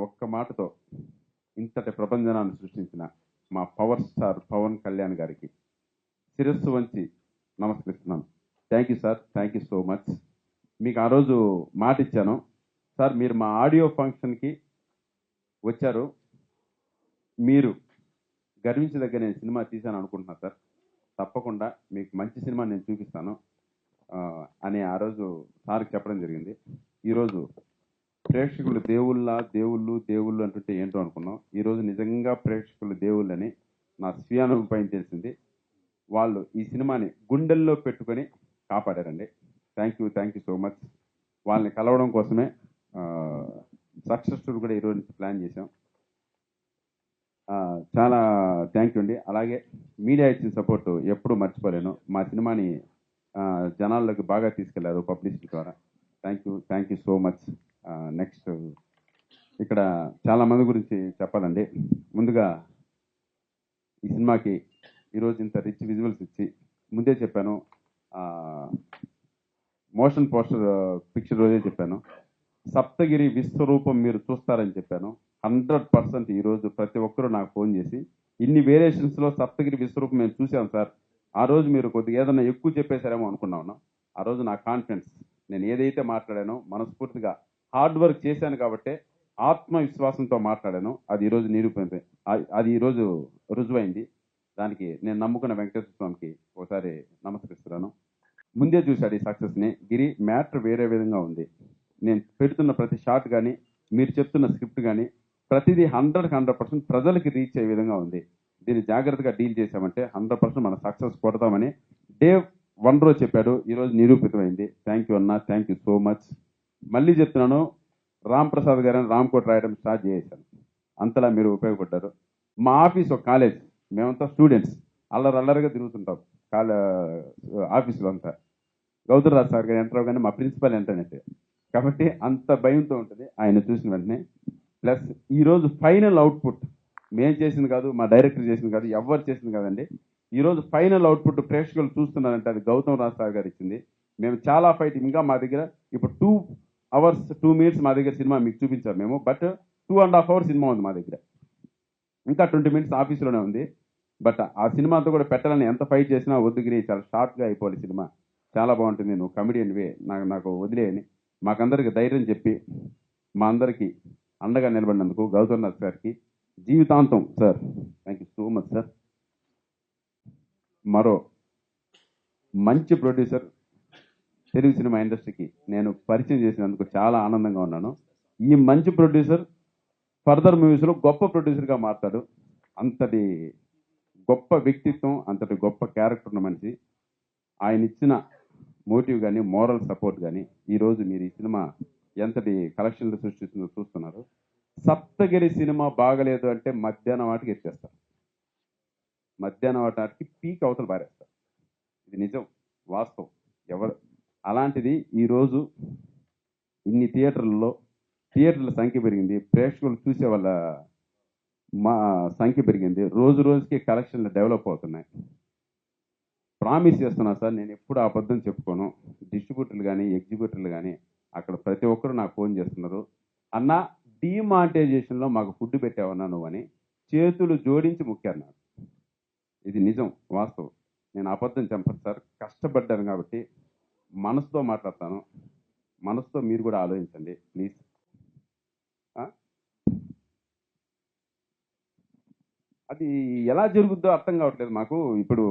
ఒక్క మాటతో ఇంతటి ప్రపంచనాన్ని సృష్టించిన మా పవర్ స్టార్ పవన్ కళ్యాణ్ గారికి శిరస్సు వంచి నమస్కరిస్తున్నాను. Thank you sir, thank you so much. మీకు ఆ రోజు మాట ఇచ్చాను సార్, మీరు మా ఆడియో ఫంక్షన్కి వచ్చారు, మీరు గర్వించదగ్గ నేను సినిమా తీశాను అనుకుంటున్నాను సార్, తప్పకుండా మీకు మంచి సినిమా నేను చూపిస్తాను అని ఆ రోజు సార్కి చెప్పడం జరిగింది. ఈరోజు ప్రేక్షకులు దేవుళ్ళు అంటుంటే ఏంటో అనుకున్నాం. ఈరోజు నిజంగా ప్రేక్షకులు దేవుళ్ళని నా స్వీయానుభవం తెలిసింది. వాళ్ళు ఈ సినిమాని గుండెల్లో పెట్టుకొని కాపాడారండి. Thank you so much. వాళ్ళని కలవడం కోసమే సక్సెస్ టూర్ కూడా ఈరోజు నుంచి ప్లాన్ చేశాం. చాలా థ్యాంక్ యూ అండి. అలాగే మీడియా ఇచ్చిన సపోర్ట్ ఎప్పుడూ మర్చిపోలేను. మా సినిమాని జనాల్లోకి బాగా తీసుకెళ్లారు పబ్లిసిటీ ద్వారా. Thank you so much. Next ఇక్కడ చాలా మంది గురించి చెప్పాలండి. ముందుగా ఈ సినిమాకి ఈరోజు ఇంత రిచ్ విజువల్స్ ఇచ్చి, ముందే చెప్పాను, మోషన్ పోస్టర్ పిక్చర్ రోజే చెప్పాను, సప్తగిరి విశ్వరూపం మీరు చూస్తారని చెప్పాను. 100% ఈరోజు ప్రతి ఒక్కరూ నాకు ఫోన్ చేసి ఇన్ని వేరియేషన్స్లో సప్తగిరి విశ్వరూపం మేము చూసాం సార్, ఆ రోజు మీరు కొద్దిగా ఏదైనా ఎక్కువ చెప్పేశారేమో అనుకున్నాను. ఆ రోజు నా కాన్ఫిడెన్స్, నేను ఏదైతే మాట్లాడానో మనస్ఫూర్తిగా హార్డ్ వర్క్ చేశాను కాబట్టి ఆత్మవిశ్వాసంతో మాట్లాడాను. అది ఈరోజు నిరూపణ, అది ఈరోజు రుజువైంది. దానికి నేను నమ్ముకున్న వెంకటేశ్వర స్వామికి ఒకసారి నమస్కరిస్తున్నాను. ముందే చూశాడు ఈ సక్సెస్ని. గిరి మ్యాటర్ వేరే విధంగా ఉంది. నేను పెడుతున్న ప్రతి షాట్ కానీ, మీరు చెప్తున్న స్క్రిప్ట్ కానీ, ప్రతిదీ 100% ప్రజలకి రీచ్ అయ్యే విధంగా ఉంది. దీన్ని జాగ్రత్తగా డీల్ చేశామంటే 100% మన సక్సెస్ కొడతామని డే 1 రోజు చెప్పాడు. ఈరోజు నిరూపితమైంది. థ్యాంక్ యూ అన్న, థ్యాంక్ యూ సో మచ్. మళ్ళీ చెప్తున్నాను, రామ్ ప్రసాద్ గారని రామ్కోట్ రాయడం స్టార్ట్ చేశాను. అంతలా మీరు ఉపయోగపడ్డారు. మా ఆఫీస్ ఒక కాలేజ్, మేమంతా స్టూడెంట్స్ అల్లరిగా తిరుగుతుంటాం ఆఫీసులో అంతా. గౌతమ్ రాజ్ సార్ గారు ఎంటర్ అవగానే మా ప్రిన్సిపల్ ఎంటర్ కాబట్టి అంత భయంతో ఉంటుంది ఆయన చూసిన వెంటనే. ప్లస్ ఈరోజు ఫైనల్ అవుట్పుట్ మేము చేసింది కాదు, మా డైరెక్టర్ చేసింది కాదు, ఎవరు చేసింది కాదండి. ఈరోజు ఫైనల్ అవుట్పుట్ ప్రేక్షకులు చూస్తున్నారంటే అది గౌతమ్ రాజ్ సార్ గారు ఇచ్చింది. మేము చాలా ఫైట్, ఇంకా మా దగ్గర ఇప్పుడు 2 hours 2 minutes మా దగ్గర సినిమా మీకు చూపించాం మేము, బట్ 2.5 hours సినిమా ఉంది మా దగ్గర. ఇంకా 20 minutes ఆఫీస్లోనే ఉంది. బట్ ఆ సినిమాతో కూడా పెట్టాలని ఎంత ఫైట్ చేసినా వద్దుగిరి, చాలా షార్ట్గా అయిపోవాలి సినిమా, చాలా బాగుంటుంది, నువ్వు కమెడియన్వే, నాకు వదిలేయని మాకందరికి ధైర్యం చెప్పి మా అందరికీ అండగా నిలబడినందుకు గౌతమ్ నాథ్ గారికి జీవితాంతం sir thank you so much sir. మరో మంచి ప్రొడ్యూసర్ తెలుగు సినిమా ఇండస్ట్రీకి నేను పరిచయం చేసినందుకు చాలా ఆనందంగా ఉన్నాను. ఈ మంచి ప్రొడ్యూసర్ ఫర్దర్ మూవీస్లో గొప్ప ప్రొడ్యూసర్గా మారుతాడు. అంతటి గొప్ప వ్యక్తిత్వం, అంతటి గొప్ప క్యారెక్టర్ ఉన్న మనిషి. ఆయన ఇచ్చిన మోటివ్ కానీ, మోరల్ సపోర్ట్ కానీ ఈరోజు మీరు ఈ సినిమా ఎంతటి కలెక్షన్లు సృష్టిస్తుందో చూస్తున్నారు. సప్తగిరి సినిమా బాగలేదు అంటే మధ్యాహ్నం వాటికి ఎత్తేస్తారు, మధ్యాహ్నం వాటికి పీక్ అవతల పారేస్తారు. ఇది నిజం, వాస్తవం. ఎవరు అలాంటిది ఈరోజు ఇన్ని థియేటర్ల సంఖ్య పెరిగింది, ప్రేక్షకులు చూసే వాళ్ళ మా సంఖ్య పెరిగింది, రోజు రోజుకి కలెక్షన్లు డెవలప్ అవుతున్నాయి. ప్రామిస్ చేస్తున్నా సార్, నేను ఎప్పుడు అబద్ధం చెప్పుకోను. డిస్ట్రిబ్యూటర్లు కానీ, ఎగ్జిబ్యూటర్లు కానీ అక్కడ ప్రతి ఒక్కరు నాకు ఫోన్ చేస్తున్నారు, అన్న డిమానిటైజేషన్లో మాకు ఫుడ్ పెట్టావన్నా నువ్వు అని చేతులు జోడించి మొక్కారు నాకు. ఇది నిజం, వాస్తవం. నేను అబద్ధం చెప్పను సార్. కష్టపడ్డాను కాబట్టి మనసుతో మాట్లాడతాను. మనసుతో మీరు కూడా ఆలోచించండి ప్లీజ్. అది ఎలా జరుగుద్దో అర్థం కావట్లేదు మాకు. ఇప్పుడు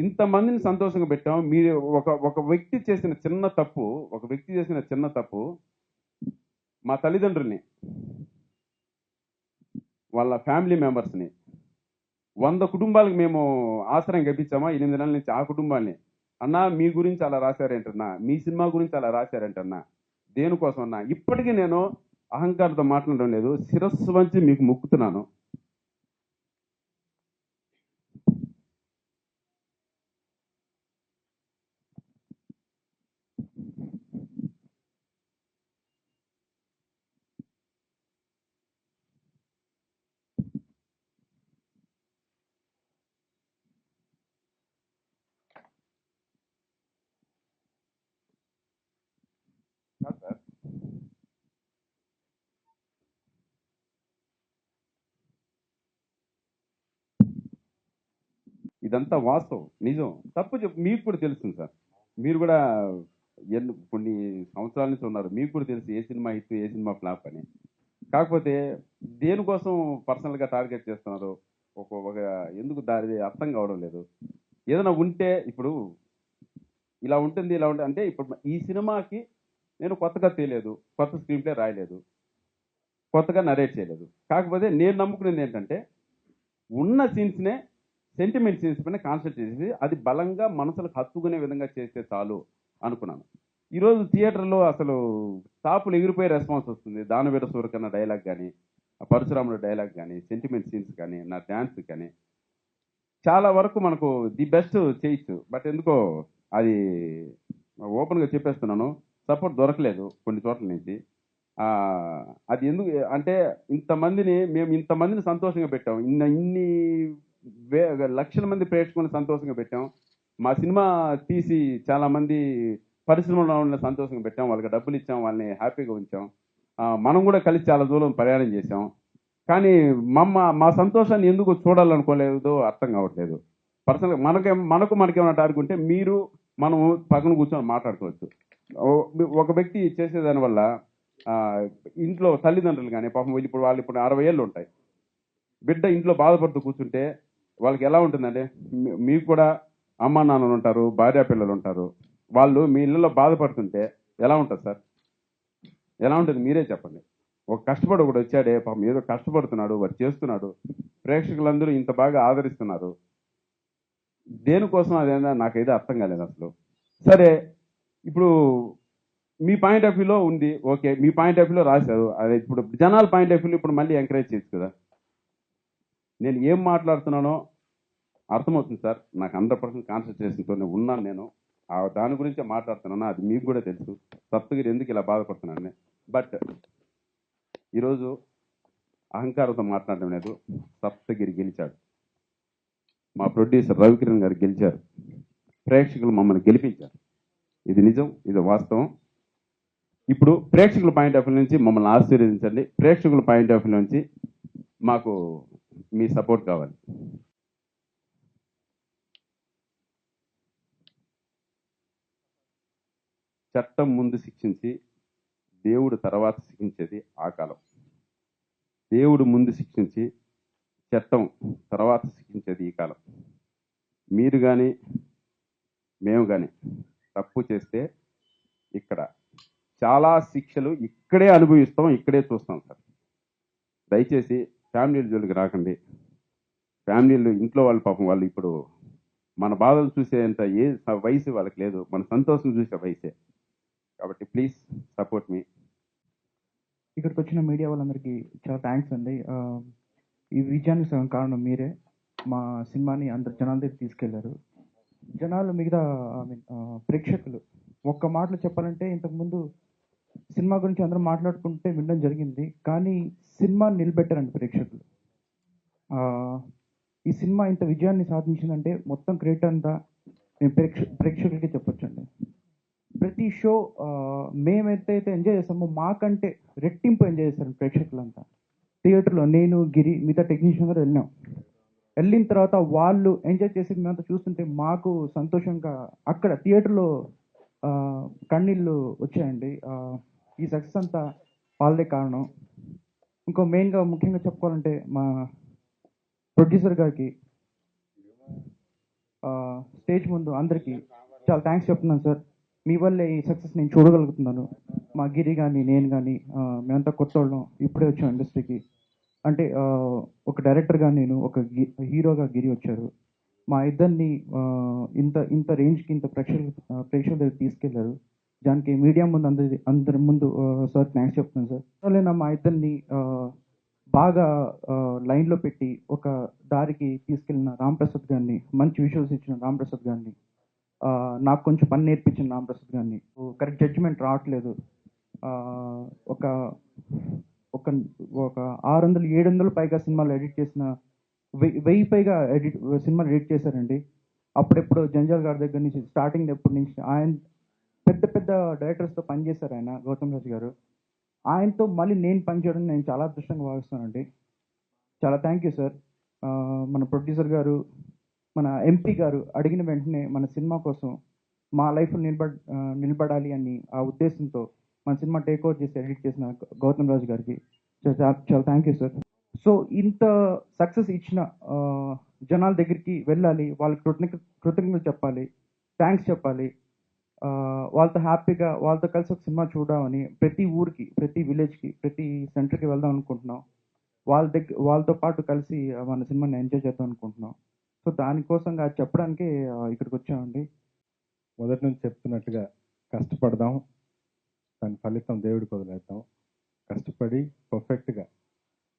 ఇంతమందిని సంతోషంగా పెట్టాం. మీరు ఒక వ్యక్తి చేసిన చిన్న తప్పు మా తల్లిదండ్రుల్ని, వాళ్ళ ఫ్యామిలీ మెంబర్స్ని 100 కుటుంబాలకు మేము ఆశ్రయం కల్పించామా 8 నెలల నుంచి. ఆ కుటుంబాన్ని అన్నా మీ గురించి అలా రాశారేంటన్నా, మీ సినిమా గురించి అలా రాశారేంటన్నా, దేనికోసం అన్నా. ఇప్పటికీ నేను అహంకారంతో మాట్లాడడం లేదు, శిరస్సు వంచి మీకు మొక్కుతున్నాను. సార్ ఇదంతా వాస్తవం, నిజం. తప్పు మీకు కూడా తెలుస్తుంది సార్. మీరు కూడా కొన్ని సంవత్సరాల నుంచి ఉన్నారు. మీకు కూడా తెలుసు ఏ సినిమా హిట్, ఏ సినిమా ఫ్లాప్ అని. కాకపోతే దేనికోసం పర్సనల్గా టార్గెట్ చేస్తున్నారు, ఒక ఎందుకు దారి అర్థం కావడం లేదు. ఏదైనా ఉంటే ఇప్పుడు ఇలా ఉంటుంది, ఇలా ఉంటుంది అంటే ఇప్పుడు ఈ సినిమాకి నేను కొత్తగా తేలేదు, కొత్త స్క్రీన్ ప్లే రాయలేదు, కొత్తగా నరేట్ చేయలేదు. కాకపోతే నేను నమ్ముకునేది ఏంటంటే ఉన్న సీన్స్నే సెంటిమెంట్ సీన్స్ పైన కాన్సన్ట్రేట్ చేసి అది బలంగా మనసులకు హత్తుకునే విధంగా చేస్తే చాలు అనుకున్నాను. ఈరోజు థియేటర్లో అసలు టాపులు ఎగిరిపోయే రెస్పాన్స్ వస్తుంది. దానవీర సూరకన్న డైలాగ్ కానీ, పరశురాముడు డైలాగ్ కానీ, సెంటిమెంట్ సీన్స్ కానీ, నా డ్యాన్స్ కానీ చాలా వరకు మనకు ది బెస్ట్ చేయొచ్చు. బట్ ఎందుకో అది ఓపెన్గా చెప్పేస్తున్నాను, సపోర్ట్ దొరకలేదు కొన్ని చోట్ల నుంచి. అది ఎందుకు అంటే మేము ఇంతమందిని సంతోషంగా పెట్టాం, ఇన్ని లక్షల మంది ప్రేక్షకులను సంతోషంగా పెట్టాం. మా సినిమా తీసి చాలా మంది పరిశ్రమలో ఉన్న సంతోషంగా పెట్టాం, వాళ్ళకి డబ్బులు ఇచ్చాం, వాళ్ళని హ్యాపీగా ఉంచాం. మనం కూడా కలిసి చాలా దూరం ప్రయాణం చేసాం. కానీ మా సంతోషాన్ని ఎందుకు చూడాలనుకోలేదో అర్థం కావట్లేదు. పర్సనల్గా మనకేమైనా టార్గెట్ ఉంటే మనం పక్కన కూర్చొని మాట్లాడుకోవచ్చు. ఒక వ్యక్తి చేసేదానివల్ల ఇంట్లో తల్లిదండ్రులు కానీ పాపం ఇప్పుడు 60 ఏళ్ళు ఉంటాయి, బిడ్డ ఇంట్లో బాధపడుతూ కూర్చుంటే వాళ్ళకి ఎలా ఉంటుందంటే, మీకు కూడా అమ్మా నాన్నలు ఉంటారు, భార్య పిల్లలు ఉంటారు, వాళ్ళు మీ ఇళ్ళలో బాధపడుతుంటే ఎలా ఉంటుంది సార్? ఎలా ఉంటుంది మీరే చెప్పండి. ఒక కష్టపడి ఒకడు వచ్చాడే పాపం, ఏదో కష్టపడుతున్నాడు, వాడు చేస్తున్నాడు, ప్రేక్షకులందరూ ఇంత బాగా ఆదరిస్తున్నారు, దేనికోసం అదేనా నాకైతే అర్థం కాలేదు అసలు. సరే, ఇప్పుడు మీ పాయింట్ ఆఫ్ వ్యూలో ఉంది, ఓకే, మీ పాయింట్ ఆఫ్ వ్యూలో రాశారు, అదే ఇప్పుడు జనాల పాయింట్ ఆఫ్ వ్యూలో ఇప్పుడు మళ్ళీ ఎంకరేజ్ చేయొచ్చు కదా. నేను ఏం మాట్లాడుతున్నానో అర్థమవుతుంది సార్, నాకు 100% కాన్సన్ట్రేషన్తోనే ఉన్నాను. నేను దాని గురించే మాట్లాడుతున్నాను, అది మీకు కూడా తెలుసు సప్తగిరి ఎందుకు ఇలా బాధపడుతున్నాను. బట్ ఈరోజు అహంకారంతో మాట్లాడడం లేదు, సప్తగిరి గెలిచాడు, మా ప్రొడ్యూసర్ రవికిరణ్ గారు గెలిచారు, ప్రేక్షకులు మమ్మల్ని గెలిపించారు. ఇది నిజం, ఇది వాస్తవం. ఇప్పుడు ప్రేక్షకుల పాయింట్ ఆఫ్ వ్యూ నుంచి మమ్మల్ని ఆశీర్వదించండి, ప్రేక్షకుల పాయింట్ ఆఫ్ వ్యూ నుంచి మాకు మీ సపోర్ట్ కావాలి. చట్టం ముందు శిక్షించి దేవుడు తర్వాత శిక్షించేది ఆ కాలం. దేవుడు ముందు శిక్షించి చట్టం తర్వాత శిక్షించేది ఈ కాలం. మీరు కానీ మేము కానీ తప్పు చేస్తే ఇక్కడ చాలా శిక్షలు ఇక్కడే అనుభవిస్తాం, ఇక్కడే చూస్తాం సార్. దయచేసి ఫ్యామిలీల జోలికి రాకండి. ఫ్యామిలీలు ఇంట్లో వాళ్ళ పాపం వాళ్ళు ఇప్పుడు మన బాధలు చూసేంత వయసు వాళ్ళకి లేదు, మన సంతోషం చూసే వయసే. కాబట్టి ప్లీజ్ సపోర్ట్ మీ. ఇక్కడికి వచ్చిన మీడియా వాళ్ళందరికీ చాలా థ్యాంక్స్ అండి. ఈ విజయానికి సగం కారణం మీరే. మా సినిమాని అందరు జనాల దగ్గర తీసుకెళ్లారు. జనాలు మిగతా ప్రేక్షకులు ఒక్క మాటలో చెప్పాలంటే, ఇంతకుముందు సినిమా గురించి అందరూ మాట్లాడుకుంటే వినడం జరిగింది, కానీ సినిమా నిలబెట్టారండి ప్రేక్షకులు. ఈ సినిమా ఇంత విజయాన్ని సాధించిందంటే మొత్తం క్రెడిట్ అంతా నేను ప్రేక్షకులకే చెప్పొచ్చండి. ప్రతి షో మేమైతే ఎంజాయ్ చేస్తామో మాకంటే రెట్టింపు ఎంజాయ్ చేస్తారు ప్రేక్షకులంతా. థియేటర్లో నేను, గిరి, మిగతా టెక్నీషియన్ గారు వెళ్ళిన తర్వాత వాళ్ళు ఎంజాయ్ చేసి మేమంతా చూస్తుంటే మాకు సంతోషంగా అక్కడ థియేటర్లో కన్నీళ్ళు వచ్చాయండి. ఈ సక్సెస్ అంతా వాళ్ళదే కారణం. ఇంకో మెయిన్గా ముఖ్యంగా చెప్పుకోవాలంటే మా ప్రొడ్యూసర్ గారికి స్టేజ్ ముందు అందరికీ చాలా థ్యాంక్స్ చెప్తున్నాను సార్. మీ వల్లే ఈ సక్సెస్ నేను చూడగలుగుతున్నాను. మా గిరి కానీ నేను కానీ మేమంతా కొత్త వాళ్ళం, ఇప్పుడే వచ్చాం ఇండస్ట్రీకి. అంటే ఒక డైరెక్టర్గా నేను, ఒక హీరోగా గిరి వచ్చారు. మా ఇద్దరిని ఇంత రేంజ్కి, ఇంత ప్రేక్షకుల దగ్గర తీసుకెళ్లారు. దానికి మీడియా ముందు అందరి ముందు సార్ థ్యాంక్స్ చెప్తున్నాను సార్. నేను మా ఇద్దరిని బాగా లైన్లో పెట్టి ఒక దారికి తీసుకెళ్ళిన రాంప్రసాద్ గారిని, మంచి విజువల్స్ ఇచ్చిన రాంప్రసాద్ గారిని, నాకు కొంచెం పని నేర్పించిన రాంప్రసాద్ గారిని, కరెక్ట్ జడ్జిమెంట్ రావట్లేదు, ఒక ఒక ఒక 600-700 పైగా సినిమాలు ఎడిట్ చేసిన 1000 పైగా సినిమాలు ఎడిట్ చేశారండి. అప్పుడెప్పుడు జంజాల్ గారి దగ్గర నుంచి స్టార్టింగ్ ఎప్పటి నుంచి ఆయన పెద్ద పెద్ద డైరెక్టర్స్తో పనిచేశారు. ఆయన గౌతమ్ రాజు గారు, ఆయనతో మళ్ళీ నేను పనిచేయడం నేను చాలా అదృష్టంగా భావిస్తానండి. చాలా థ్యాంక్ యూ సార్. మన ప్రొడ్యూసర్ గారు, మన ఎంపీ గారు అడిగిన వెంటనే మన సినిమా కోసం మా లైఫ్ నిలబడాలి అని ఆ ఉద్దేశంతో మన సినిమా టేక్ ఓవర్ చేసి ఎడిట్ చేసిన గౌతమ్ రాజు గారికి చాలా థ్యాంక్ యూ సార్. సో ఇంత సక్సెస్ ఇచ్చిన జనాల దగ్గరికి వెళ్ళాలి, వాళ్ళకి కృతజ్ఞతలు చెప్పాలి, థ్యాంక్స్ చెప్పాలి, వాళ్ళతో హ్యాపీగా వాళ్ళతో కలిసి ఒక సినిమా చూడమని ప్రతి ఊరికి, ప్రతి విలేజ్కి, ప్రతి సెంటర్కి వెళ్దాం అనుకుంటున్నాం. వాళ్ళతో పాటు కలిసి మన సినిమాని ఎంజాయ్ చేద్దాం అనుకుంటున్నాం. సో దానికోసంగా చెప్పడానికి ఇక్కడికి వచ్చామండి. మొదటి నుంచి చెప్తున్నట్టుగా కష్టపడదాం, దాని ఫలితం దేవుడికి వదిలేద్దాం. కష్టపడి పర్ఫెక్ట్గా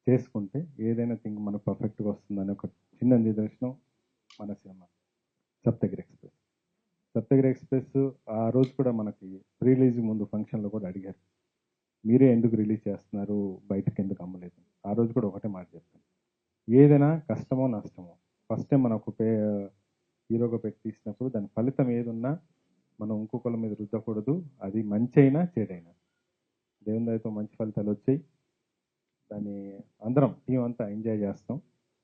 చేసుకుంటే ఏదైనా థింగ్ మనకు పర్ఫెక్ట్గా వస్తుందని ఒక చిన్న నిదర్శనం మన cinema Saptagiri express. Saptagiri express ఆ రోజు కూడా మనకి రిలీజ్ ముందు ఫంక్షన్లో కూడా అడిగారు, మీరే ఎందుకు రిలీజ్ చేస్తున్నారు, బయటకు ఎందుకు అమ్మలేదు. ఆ రోజు కూడా ఒకటే మాట చెప్పాను, ఏదైనా కష్టమో నష్టమో ఫస్ట్ టైం మనం ఒక హీరోగా పెట్టి తీసినప్పుడు దాని ఫలితం ఏదున్నా మనం ఇంకొకళ్ళ మీద రుద్దకూడదు. అది మంచి అయినా చెడైనా దేవుని దయతో మంచి ఫలితాలు వచ్చాయి. దాన్ని అందరం టీం అంతా ఎంజాయ్ చేస్తాం.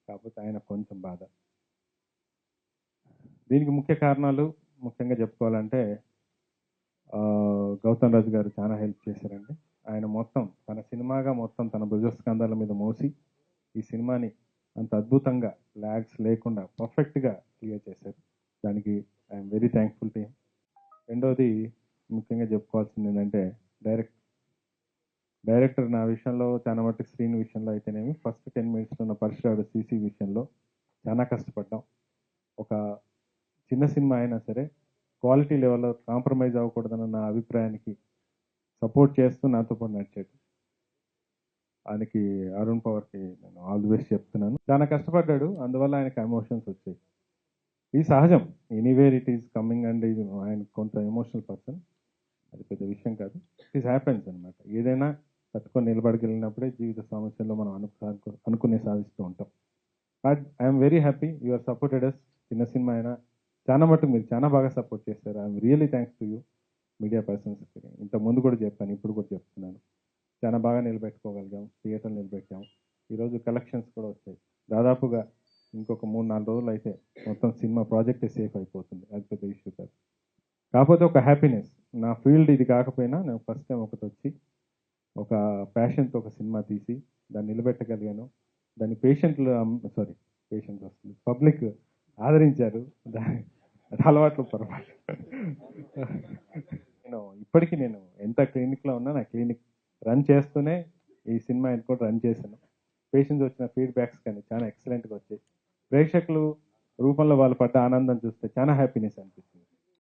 కాకపోతే ఆయన కొంచెం బాధ. దీనికి ముఖ్య కారణాలు ముఖ్యంగా చెప్పుకోవాలంటే గౌతమ్ రాజు గారు చాలా హెల్ప్ చేశారండి. ఆయన మొత్తం తన సినిమాగా మొత్తం తన భుజస్కంధాల మీద మోసి ఈ సినిమాని అంత అద్భుతంగా ల్యాగ్స్ లేకుండా పర్ఫెక్ట్గా క్లియర్ చేశారు. దానికి I'm very thankful to him. రెండవది ముఖ్యంగా చెప్పుకోవాల్సింది ఏంటంటే డైరెక్టర్ నా విషయంలో చాలా మటుకు స్క్రీన్ విషయంలో అయితేనేమి ఫస్ట్ 10 minutes ఉన్న పరశురాడు సీసీ విషయంలో చాలా కష్టపడ్డాం. ఒక చిన్న సినిమా అయినా సరే క్వాలిటీ లెవెల్లో కాంప్రమైజ్ అవ్వకూడదన్న నా అభిప్రాయానికి సపోర్ట్ చేస్తూ నాతో పాటు నడిచాడు. ఆయనకి అరుణ్ పవర్కి నేను ఆల్ ది బెస్ట్ చెప్తున్నాను. చాలా కష్టపడ్డాడు, అందువల్ల ఆయనకి ఎమోషన్స్ వచ్చాయి. ఇది సహజం, anywhere it is coming and ఆయన కొంత ఎమోషనల్ పర్సన్, అది పెద్ద విషయం కాదు. ఇట్ ఈస్ హ్యాపెన్స్ అనమాట. ఏదైనా తట్టుకొని నిలబడగలిగినప్పుడే జీవిత సమస్యల్లో మనం అనుకునే సాధిస్తూ ఉంటాం. But I'm very happy you are supported us. చిన్న సినిమా అయినా చాలా మటుకు మీరు చాలా బాగా సపోర్ట్ చేస్తారు. I'm really thanks to you media పర్సన్స్కి. ఇంత ముందు కూడా చెప్పాను, ఇప్పుడు కూడా చెప్తున్నాను. చాలా బాగా నిలబెట్టుకోగలిగాం, థియేటర్లు నిలబెట్టాం. ఈరోజు కలెక్షన్స్ కూడా వచ్చాయి. దాదాపుగా ఇంకొక 3-4 రోజులు అయితే మొత్తం సినిమా ప్రాజెక్టే సేఫ్ అయిపోతుంది. అది పెద్ద ఇష్యూ కాదు. కాకపోతే ఒక హ్యాపీనెస్, నా ఫీల్డ్ ఇది కాకపోయినా నేను ఫస్ట్ టైం ఒకటి వచ్చి ఒక ప్యాషన్తో ఒక సినిమా తీసి దాన్ని నిలబెట్టగలిగాను. దాన్ని పేషెంట్లు వస్తుంది, పబ్లిక్ ఆదరించారు. అది అలవాట్లు పొరపాటు. ఇప్పటికీ నేను ఎంత క్లినిక్లో ఉన్నా నా క్లినిక్ రన్ చేస్తూనే ఈ సినిమా కూడా రన్ చేశాను. పేషెంట్స్ వచ్చిన ఫీడ్బ్యాక్స్ కానీ చాలా ఎక్సలెంట్గా వచ్చాయి. ప్రేక్షకులు రూపంలో వాళ్ళు పడ్డ ఆనందం చూస్తే చాలా హ్యాపీనెస్ అనిపిస్తుంది.